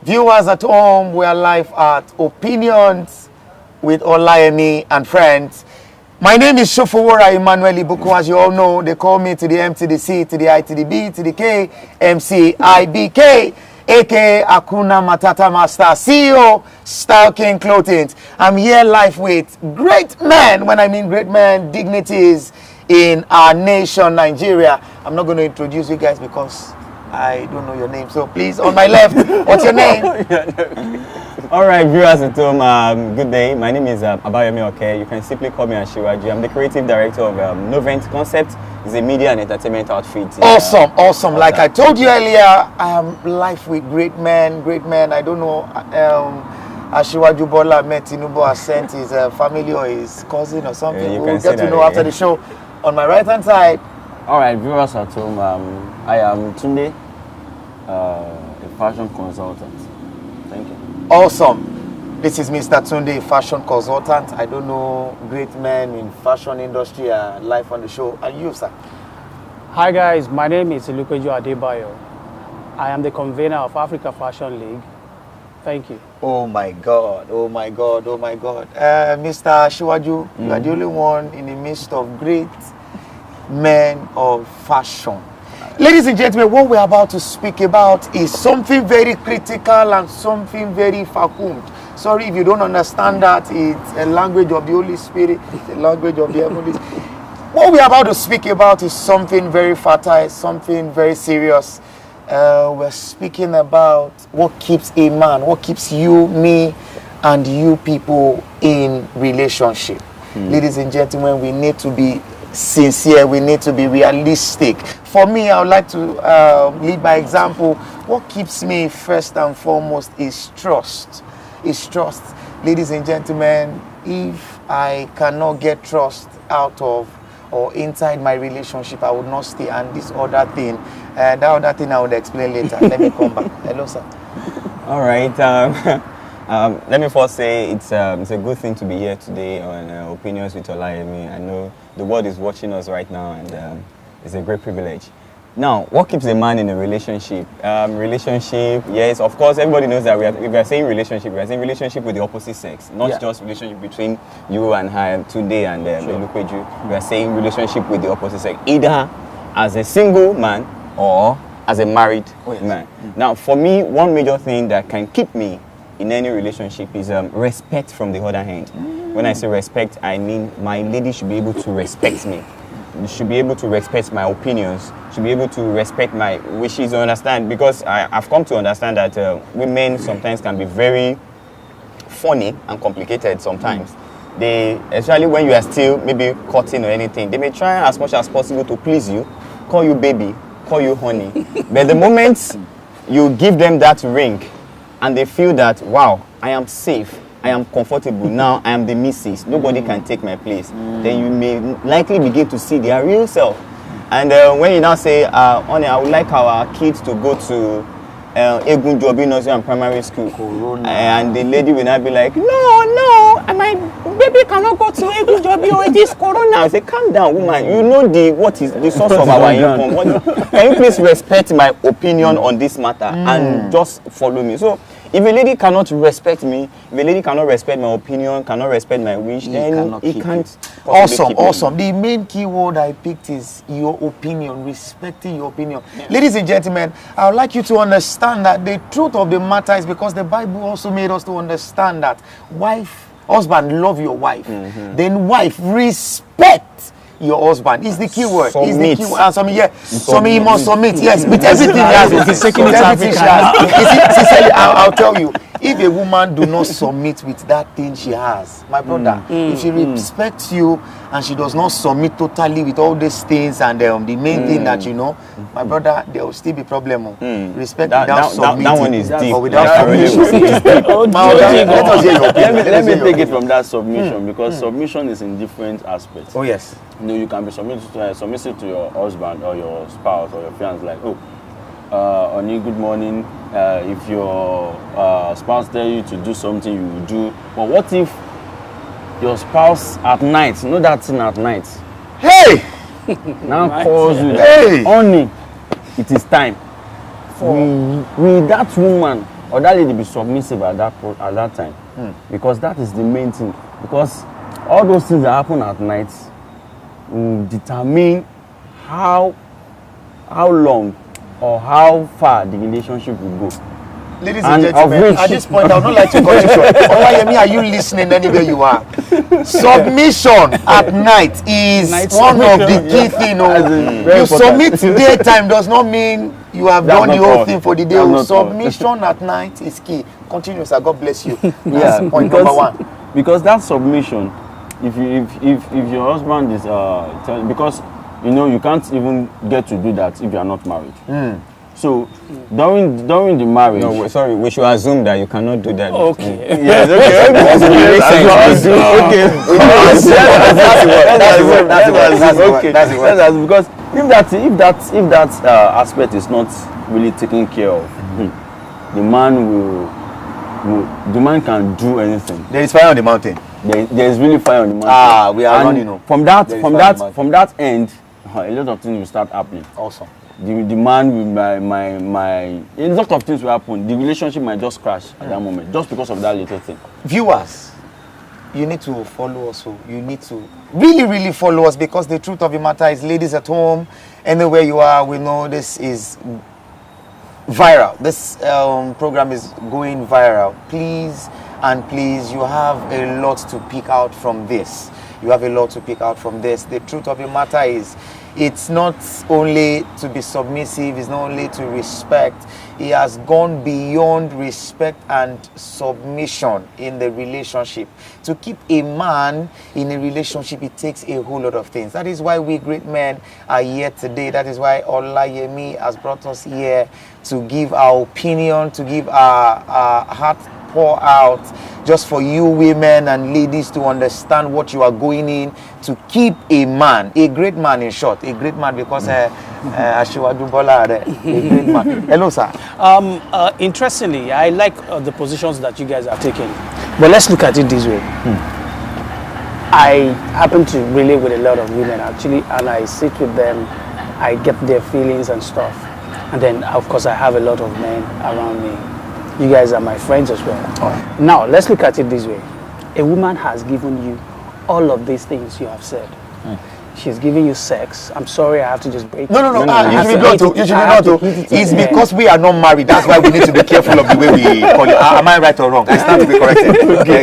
Viewers at home, we are live at Opinions with Olayemi and friends. My name is Shofowora Emmanuel Ibuku. As you all know, they call me to the M to the C to the I to the B to the K, MCIBK, aka Akuna Matata Master, CEO, Style King Clothing. I'm here live with great men. When I mean great men, dignitaries in our nation, Nigeria. I'm not going to introduce you guys because I don't know your name. So please, on my left, what's your name? All right, viewers at home, good day. My name is Abayomi Oke. You can simply call me Ashiwaju. I'm the creative director of Novent Concept. It's a media and entertainment outfit. Awesome. Like I told you earlier, I am live with great men. I don't know, Ashiwaju Bola met Tinubu has sent his family or his cousin or something. We'll get to know after the show. On my right-hand side. All right, viewers at home, I am Tunde, a fashion consultant. Thank you. Awesome. This is Mr. Tunde, fashion consultant. I don't know great men in fashion industry live on the show. And you, sir? Hi guys, my name is Olupeju Adebayo. I am the convener of Africa Fashion League. Thank you. Oh my God. Mr. Ashiwaju, you are the only one in the midst of great men of fashion. Ladies and gentlemen, what we're about to speak about is something very critical and something very facumed. Sorry if you don't understand that. It's a language of the Holy Spirit. It's a language of the heavenlies. What we're about to speak about is something very fertile, something very serious. We're speaking about what keeps a man, what keeps you, me, and you people in relationship. Ladies and gentlemen, we need to be sincere, we need to be realistic. For me, I would like to lead by example. What keeps me first and foremost is trust. Ladies and gentlemen, if I cannot get trust out of or inside my relationship, I would not stay. And this other thing, that other thing I would explain later. Let me come back. Hello, sir. All right. Let me first say it's a good thing to be here today on Opinions with Olayemi. I know the world is watching us right now, and it's a great privilege. Now, what keeps a man in a relationship? Yes, of course, everybody knows that we are saying relationship. We are saying relationship with the opposite sex, not just relationship between you and her today and Olupeju. We are saying relationship with the opposite sex, either as a single man or as a married man. Now, for me, one major thing that can keep me in any relationship is respect from the other hand. When I say respect, I mean my lady should be able to respect me. You should be able to respect my opinions, should be able to respect my wishes, understand, because I've come to understand that women sometimes can be very funny and complicated sometimes. They, especially when you are still maybe courting or anything, they may try as much as possible to please you, call you baby, call you honey. But the moment you give them that ring and they feel that, wow, I am safe, I am comfortable, now I am the missus, nobody can take my place, then you may likely begin to see their real self. And when you now say, honey, I would like our kids to go to Egun Jobi Nursery and Primary School, and the lady will not be like, no, my baby cannot go to Egun Jobi, or it is Corona. I say, calm down, woman, you know what is the source of our income. Can you please respect my opinion on this matter and just follow me? So if a lady cannot respect me, if a lady cannot respect my opinion, cannot respect my wish, then he can't. Awesome. The main key word I picked is your opinion, respecting your opinion. Ladies and gentlemen, I would like you to understand that the truth of the matter is because the Bible also made us to understand that husband, love your wife. Then wife, respect your husband. Is the key word. Is the key word. He must submit. Yes, with everything he has. Sincerely, I'll tell you, if a woman do not submit with that thing she has, my brother, if she respects you and she does not submit totally with all these things and the main thing that you know, my brother, there will still be problem. Respect without submitting. That one is deep. Or without submission. Let me take it from that submission, because submission is in different aspects. Oh yes. You know, you can be submissive to your husband or your spouse or your fiance, like, honey, good morning. If your spouse tell you to do something, you will do. But what if your spouse at night, you know that thing at night, Hey! now calls you, Hey! honey, it is time. We that woman or that lady be submissive at that time, because that is the main thing. Because all those things that happen at night will determine how long or how far the relationship will go. Ladies And and of gentlemen, which- at this point, I would not like to cut you short. Olayemi, are you listening anywhere you are? Submission at night is Night one of the submission, key things. Very You submit important. daytime does not mean you have That's done the not whole all. thing for the day. That's not all. Submission at night is key. Continue, sir. God bless you. Yeah, That's point number one. Because that submission, if your husband is because you can't even get to do that if you are not married. So during the marriage, No, sorry, we should assume that you cannot do that. Okay. yes, okay, because if that aspect is not really taken care of, the man can do anything. There is fire on the mountain. There is really fire on the mountain. Ah, we are And running. No. From that There is fire on the mountain. from that end, a lot of things will start happening. Awesome. The man with my a lot of things will happen. The relationship might just crash at that moment, just because of that little thing. Viewers, you need to follow us. So you need to really follow us, because the truth of the matter is, ladies at home, anywhere you are, we know this is viral. This program is going viral. Please, you have a lot to pick out from this. You have a lot to pick out from this. The truth of the matter is, it's not only to be submissive, it's not only to respect. He has gone beyond respect and submission in the relationship. To keep a man in a relationship, it takes a whole lot of things. That is why we great men are here today. That is why Olayemi has brought us here to give our opinion, to give our heart pour out, just for you women and ladies to understand what you are going in to keep a man, a great man, in short, a great man, because Asiwaju Bola, a great man. Hello, sir. Interestingly, I like the positions that you guys are taking. But let's look at it this way. I happen to relate with a lot of women, actually, and I sit with them, I get their feelings and stuff. And then, of course, I have a lot of men around me. You guys are my friends as well. Now, let's look at it this way. A woman has given you all of these things you have said. She's giving you sex. I'm sorry, I have to just break No. it. You should be blunt. You should be blunt. It's because we are not married. That's why we need to be careful of the way we call it. Am I right or wrong? I stand to be corrected.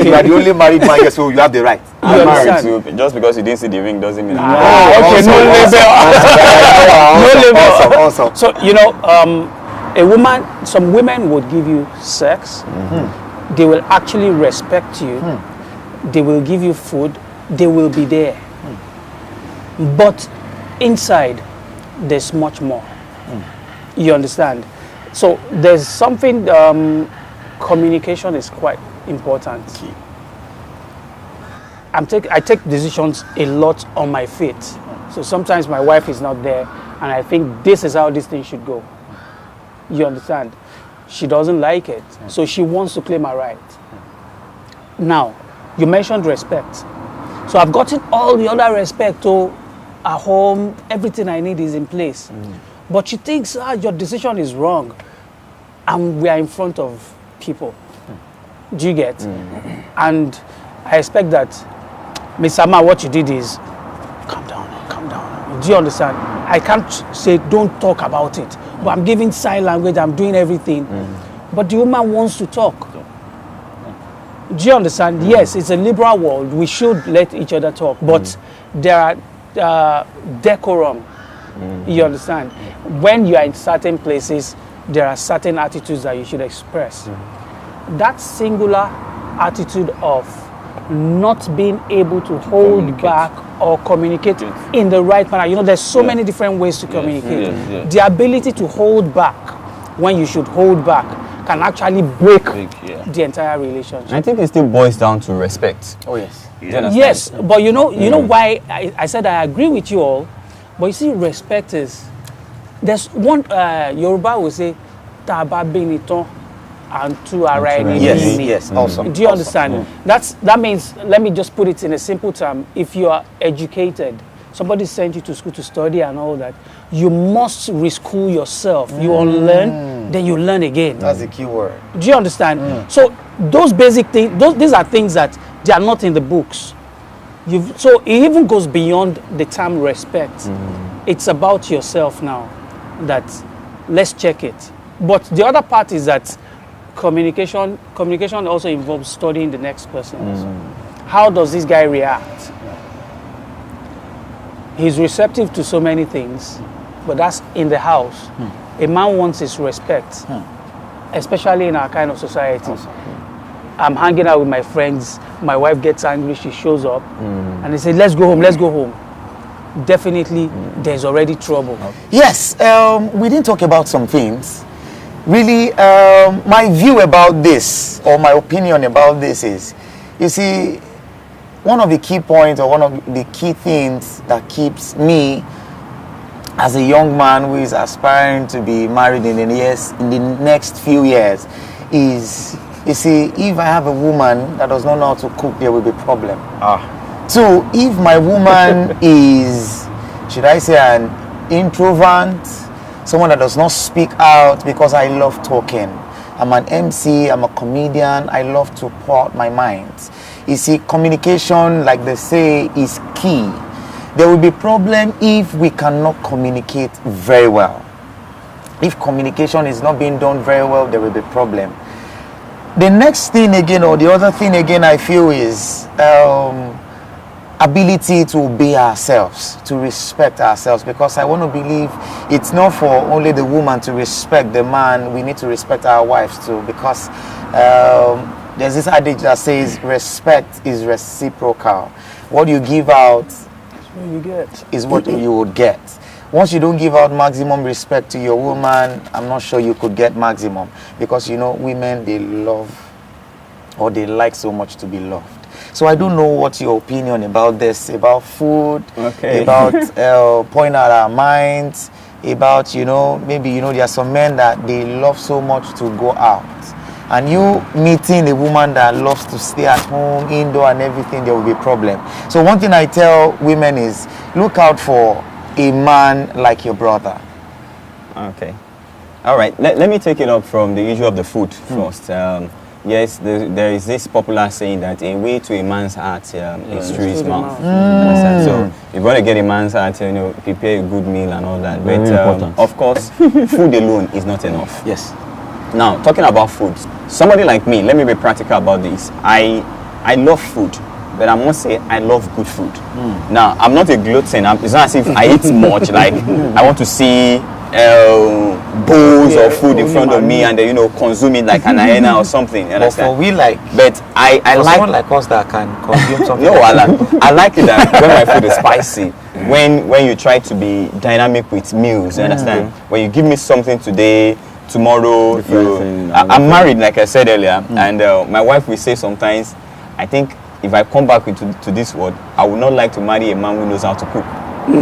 You are the only married man here, so you have the right. I'm married understand? too. Just because you didn't see the ring doesn't mean I'm Okay, no label. Awesome. So, some women would give you sex. They will actually respect you. They will give you food. They will be there. But inside, there's much more. You understand? So there's something, communication is quite important. I take decisions a lot on my feet. So sometimes my wife is not there, and I think this is how this thing should go. You understand? She doesn't like it, so she wants to claim her right. Now, you mentioned respect. So I've gotten all the other respect at home, everything I need is in place. But she thinks your decision is wrong, and we are in front of people. Do you get? And I expect that, Miss Sama, what you did is, calm down. Do you understand? I can't say don't talk about it, but I'm giving sign language, I'm doing everything. But the woman wants to talk. Do you understand? Yes, it's a liberal world. We should let each other talk, but there are decorum. You understand? When you are in certain places, there are certain attitudes that you should express. That singular attitude of not being able to hold back or communicate in the right manner. There's so many different ways to communicate. yes. The ability to hold back when you should hold back can actually break the entire relationship. I think it still boils down to respect. Oh, yes. Do you understand? Yes, but you know why I said I agree with you all, but you see, respect is, there's one, Yoruba will say, Taba beniton and tu ara eni Yes, ni. yes, awesome. Do you understand? That means, let me just put it in a simple term, if you are educated, somebody sent you to school to study and all that, you must reschool yourself. You unlearn then you learn again. That's the key word. Do you understand? So those basic things, these are things that they are not in the books. So it even goes beyond the term respect. It's about yourself now. That let's check it. But the other part is that communication also involves studying the next person. How does this guy react? He's receptive to so many things, but that's in the house. A man wants his respect, especially in our kind of society. I'm hanging out with my friends, my wife gets angry, she shows up, and they say, let's go home. Definitely, there's already trouble. Yes, we didn't talk about some things. Really, my view about this, or my opinion about this is, you see, one of the key points or one of the key things that keeps me as a young man who is aspiring to be married in the next few years is, you see, if I have a woman that does not know how to cook, there will be a problem. Two, if my woman is, should I say, an introvert, someone that does not speak out, because I love talking. I'm an MC, I'm a comedian, I love to pour out my mind. You see, communication, like they say, is key. There will be problem if we cannot communicate very well. If communication is not being done very well, there will be problem. The next thing again, or the other thing again, I feel is ability to obey ourselves, to respect ourselves, because I want to believe it's not for only the woman to respect the man, we need to respect our wives too, because there's this adage that says respect is reciprocal. What you give out You get. is what you would get. Once you don't give out maximum respect to your woman, I'm not sure you could get maximum, because you know women, they love, or they like so much to be loved. So I don't know what's your opinion about this, about food, about pointing out our minds, about, you know, maybe, you know, there are some men that they love so much to go out. And you meeting a woman that loves to stay at home, indoor and everything, there will be a problem. So one thing I tell women is, look out for a man like your brother. Okay. All right. Let me take it up from the issue of the food first. Yes, there is this popular saying that a way to a man's heart is through his mouth. So you've got to get a man's heart, you know, prepare a good meal and all that. But of course, food alone is not enough. Yes. Now, talking about food, somebody like me, let me be practical about this. I love food, but I must say I love good food. Now, I'm not a glutton. It's not as if I eat much. Like, I want to see bowls of food in front of me and then, you know, consume it like an hyena or something. But for we like, but I like someone like us that can consume something. No, I like it that when my food is spicy. When you try to be dynamic with meals, you understand? When you give me something today, tomorrow, I'm married, like I said earlier, and my wife will say sometimes, I think if I come back to this world, I would not like to marry a man who knows how to cook. I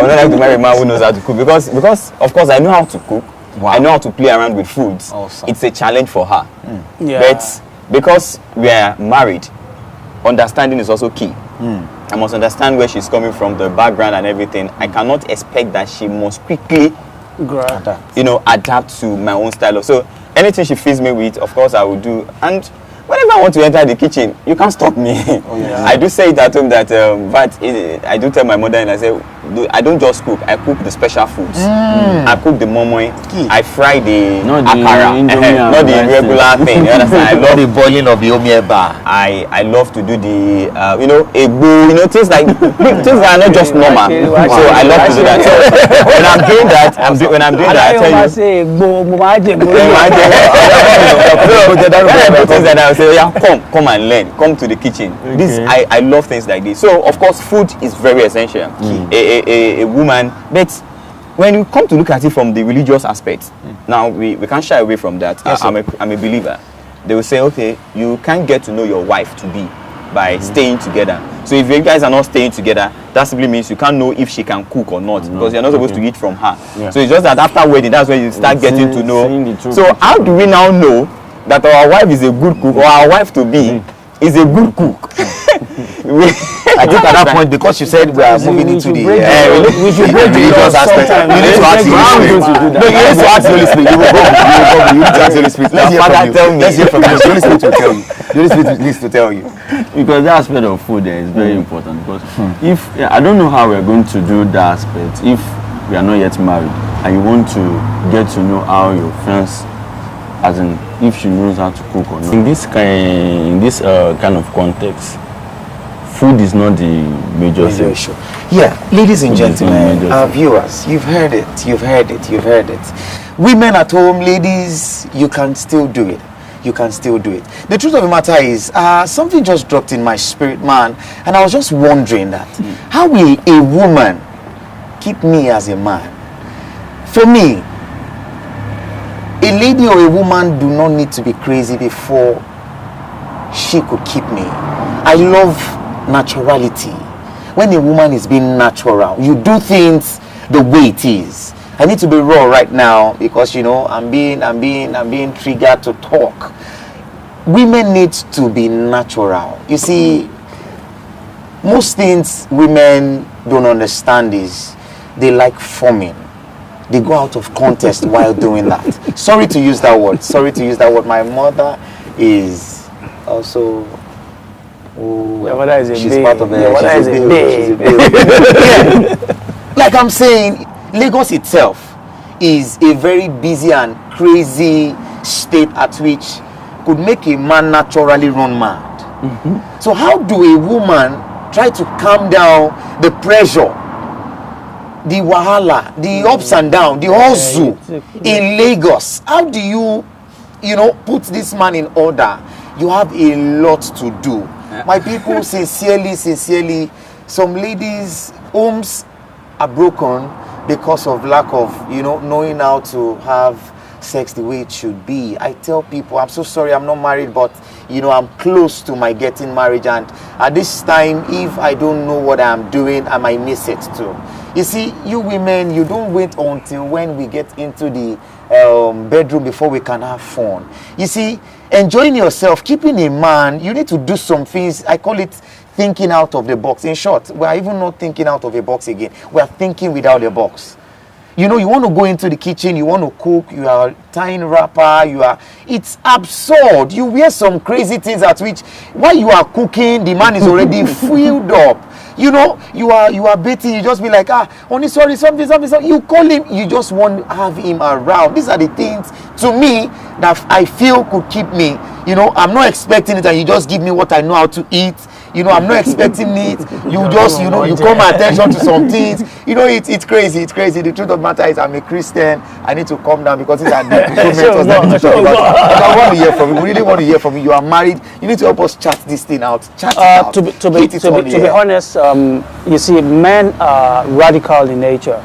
would not like to marry a man who knows how to cook, because of course I know how to cook. Wow. I know how to play around with foods. Awesome. It's a challenge for her. Yeah. But because we are married, understanding is also key. I must understand where she's coming from, the background and everything. I cannot expect that she must quickly adapt to my own style. So anything she feeds me with, of course I will do. And whenever I want to enter the kitchen, you can't stop me. I do say it at home that, I do tell my mother, and I say, I don't just cook, I cook the special foods. I cook the momoy, I fry the akara, not the regular thing. You understand? I love the boiling of the omieba. I love to do the, egbo, things like, things that are not just normal. So I love to do that. So when I'm doing that, I tell you, say, yeah, come and learn. Come to the kitchen. This I love things like this. So of course, food is very essential. A woman, but when you come to look at it from the religious aspect, now we can't shy away from that. Yes, I'm a believer. They will say, okay, you can't get to know your wife to be by staying together. So if you guys are not staying together, that simply means you can't know if she can cook or not, because you're not supposed to eat from her. Yeah. So it's just that after wedding, that's when you start getting to know. So how do we now know that our wife is a good cook, or our wife to be is a good cook. I think at that point, because you said we are moving into the we should break the religious law aspect, sometime. you need to ask the Holy Spirit. No, you need to ask the Holy Spirit. You will go. You need to ask the Holy Spirit. Let's hear from you. Let's hear from you. The Holy Spirit will tell you. The Holy Spirit needs to tell you. Because that aspect of food there is very important. Because if I don't know how we're going to do that aspect if we are not yet married and you want to get to know how your fiance, as in if she knows how to cook or not. In this kind of context, food is not the major thing. Yeah, ladies and Food is not gentlemen, major our thing. viewers, you've heard it, you've heard it, you've heard it. Women at home, ladies, you can still do it. You can still do it. The truth of the matter is, something just dropped in my spirit, man, and I was just wondering that, how will a woman keep me as a man? For me, a lady or a woman do not need to be crazy before she could keep me. I love naturality. When a woman is being natural, you do things the way it is. I need to be raw right now because I'm being triggered to talk. Women need to be natural. You see, most things women don't understand is they like forming. They go out of context while doing that. Sorry to use that word. My mother is also. Your mother is a she's babe. part of the. Your mother is a babe. Yeah. Like I'm saying, Lagos itself is a very busy and crazy state at which could make a man naturally run mad. So how do a woman try to calm down the pressure, the wahala, the ups and downs, the hustle in Lagos? How do you put this man in order? You have a lot to do. My people, sincerely, some ladies' homes are broken because of lack of, knowing how to have sex the way it should be. I tell people, I'm so sorry I'm not married, but, I'm close to my getting married. And at this time, if I don't know what I'm doing, I might miss it too. You see, you women, you don't wait until when we get into the bedroom before we can have fun. You see, enjoying yourself, keeping a man, you need to do some things. I call it thinking out of the box. In short, we are even not thinking out of a box again. We are thinking without the box. You want to go into the kitchen, you want to cook, you are tying wrapper, it's absurd. You wear some crazy things at which, while you are cooking, the man is already filled up. You are baiting, you just be like, honey, sorry, something. You call him, you just want to have him around. These are the things, to me, that I feel could keep me. I'm not expecting it and you just give me what I know how to eat. I'm not expecting it. You just, you call my attention to some things. It's crazy. The truth of the matter is I'm a Christian. I need to calm down because these are the mentors that need to talk about. I want to hear from you. We really want to hear from you. You are married. You need to help us chat this thing out. Chat it out. To be honest, you see, men are radical in nature.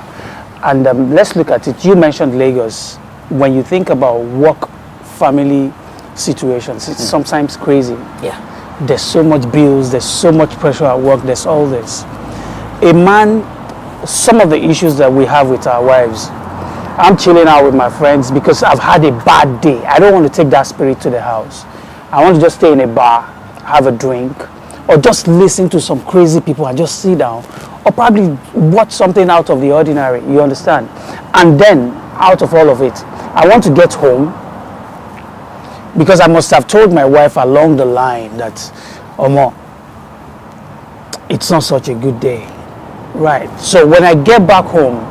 And let's look at it. You mentioned Lagos. When you think about work, family situations, it's sometimes crazy. Yeah. There's so much bills, there's so much pressure at work, there's all this. A man, some of the issues that we have with our wives, I'm chilling out with my friends because I've had a bad day. I don't want to take that spirit to the house. I want to just stay in a bar, have a drink, or just listen to some crazy people and just sit down, or probably watch something out of the ordinary, you understand? And then, out of all of it, I want to get home, because I must have told my wife along the line that, Omo, it's not such a good day. Right. So when I get back home,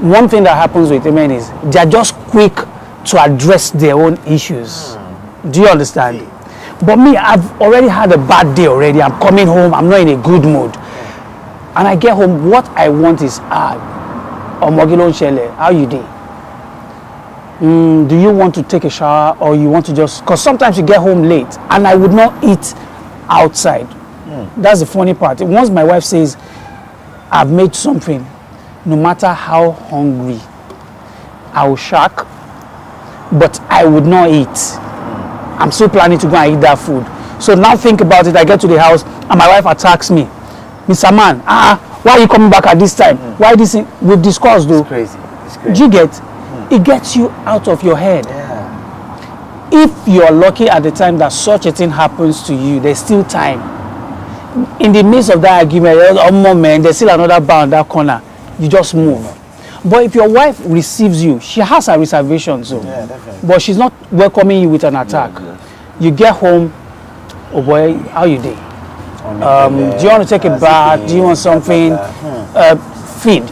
one thing that happens with women is they're just quick to address their own issues. Do you understand? But me, I've already had a bad day already. I'm coming home, I'm not in a good mood. And I get home, what I want is, Omogilon Shele, how you doing? Do you want to take a shower or you want to just, because sometimes you get home late and I would not eat outside. That's the funny part. Once my wife says I've made something, no matter how hungry, I will shack, but I would not eat. I'm still planning to go and eat that food. So now think about it. I get to the house and my wife attacks me. Mr. Man, why are you coming back at this time? Why this? We've discussed though. It's crazy. Do you get? It gets you out of your head. Yeah. if you're lucky at the time that such a thing happens to you, there's still time. In the midst of that argument, oh man, there's still another bar in that corner. You just move. But if your wife receives you, she has her reservations, so. Yeah, definitely. But she's not welcoming you with an attack. You get home, oh boy, how you doing? Do you want to take a bath? Do you want something? Feed.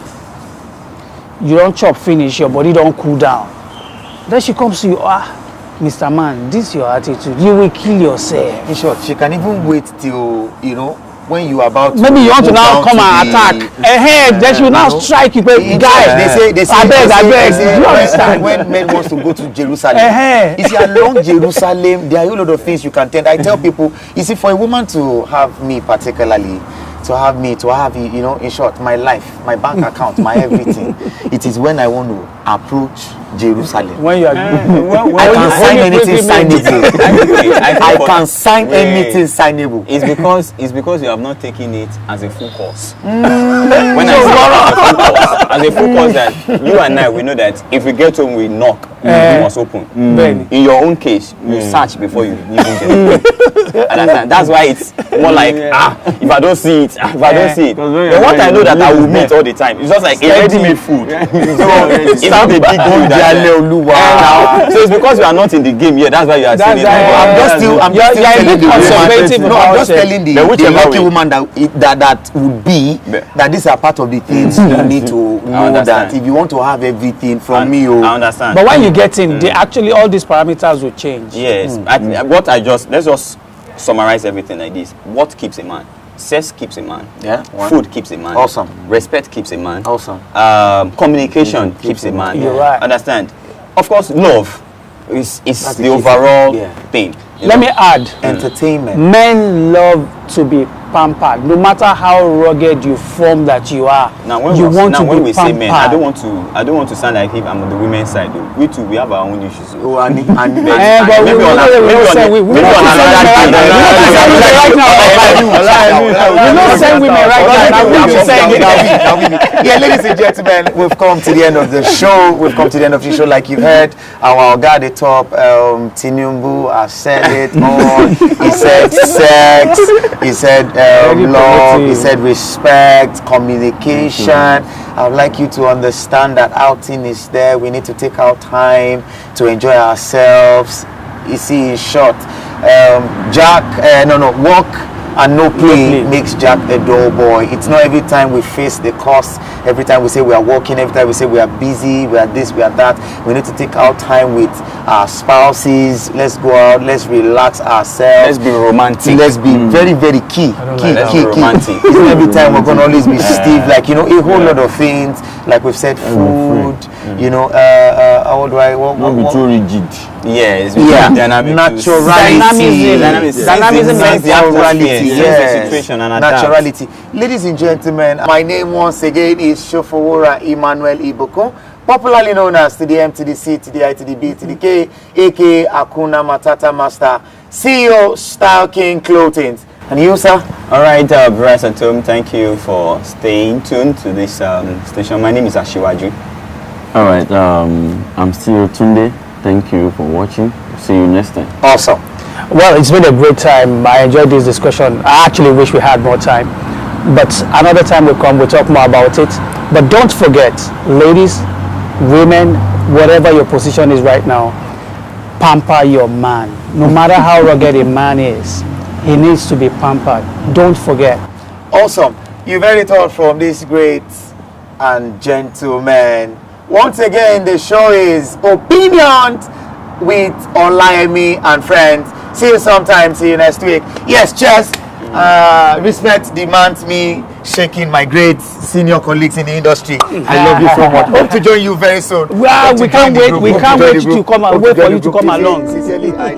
You don't chop finish, your body don't cool down. Then she comes to you, Mr. Man, this is your attitude. You will kill yourself. In short, she can even wait till, when you are about to Maybe you want to move now down come to and the- attack. Then she will now strike you. But guys, they say, I beg, do you understand? when men wants to go to Jerusalem, You see, along Jerusalem, there are a lot of things you can tend. I tell people, you see, for a woman to have me particularly, to have, in short, my life, my bank account, my everything, it is when I want to approach Jerusalem. When you are I can sign anything signable. I can sign anything signable. It's because you have not taken it as a full course. When I say as a full course, that you and I, we know that if we get home, we knock, we must open. In your own case, you search before you even get home. Understand? That's why it's more like, if I don't see it, if I don't see it. The one I know that I will meet all the time, it's just like a ready-made food. So it's not a big deal that. So it's because you are not in the game yet. That's why you are saying it. I'm just telling the lucky woman that would be that these are part of the things you need to know, that if you want to have everything from me, I understand. But when you get in, actually all these parameters will change. Yes. Let's just summarize everything like this. What keeps a man? Sex keeps a man. Yeah. Food keeps a man. Awesome. Respect keeps a man. Awesome. Communication keeps a man. You're right. Understand? Of course, love is That's the the key overall thing. Yeah. thing. Let me add, Entertainment. men love to be pampered. No matter how rugged you form that you are, Now when you we, want now to when be we say men, I pampered. don't want to sound like if I'm on the women's side though. We too, we have our own issues. Oh, and But maybe we on don't send women maybe on another We don't send women right now. We will send it. Yeah, ladies and gentlemen, we've come to the end of the show. We've come to the end of the show. Like you heard, our guy at the top, Tinubu, has said it all. He said sex, he said love, he said respect, communication. I would like you to understand that outing is there. We need to take our time to enjoy ourselves. You see, in short, work and no play makes Jack a dull boy. It's not every time we face the cost, every time we say we are working, every time we say we are busy, we are this, we are that. We need to take our time with our spouses. Let's go out, let's relax ourselves. Let's be romantic. Let's be very, very key. Let's be romantic. It's not every time we're going to always be stiff, like, a whole lot of things, like we've said, food, how do I, Not be too rigid. Yes. Naturality. Dynamism is naturality. Yes. Situation and adapt. Naturality. Ladies and gentlemen, my name once again is Shofowora Emmanuel Iboko, popularly known as to the M to the C to the I to the B to the K, aka Akuna Matata Master, CEO Style King Clothing. And you, sir? All right, Bryce and Tom, thank you for staying tuned to this station. My name is Ashiwaju. All right, I'm still Tunde. Thank you for watching. See you next time. Awesome. Well, it's been a great time. I enjoyed this discussion. I actually wish we had more time. But another time will come, we'll talk more about it. But don't forget, ladies, women, whatever your position is right now, pamper your man. No matter how rugged a man is, he needs to be pampered. Don't forget. Awesome. You've heard it all from this great and gentleman. Once again, the show is Opinions with Olayemi and friends. See you sometime. See you next week. Yes, cheers. Respect demands me shaking my great senior colleagues in the industry. I love you so much. Hope to join you very soon. Well, we can't wait. We can't wait to come and wait for you to come along. Sincerely, I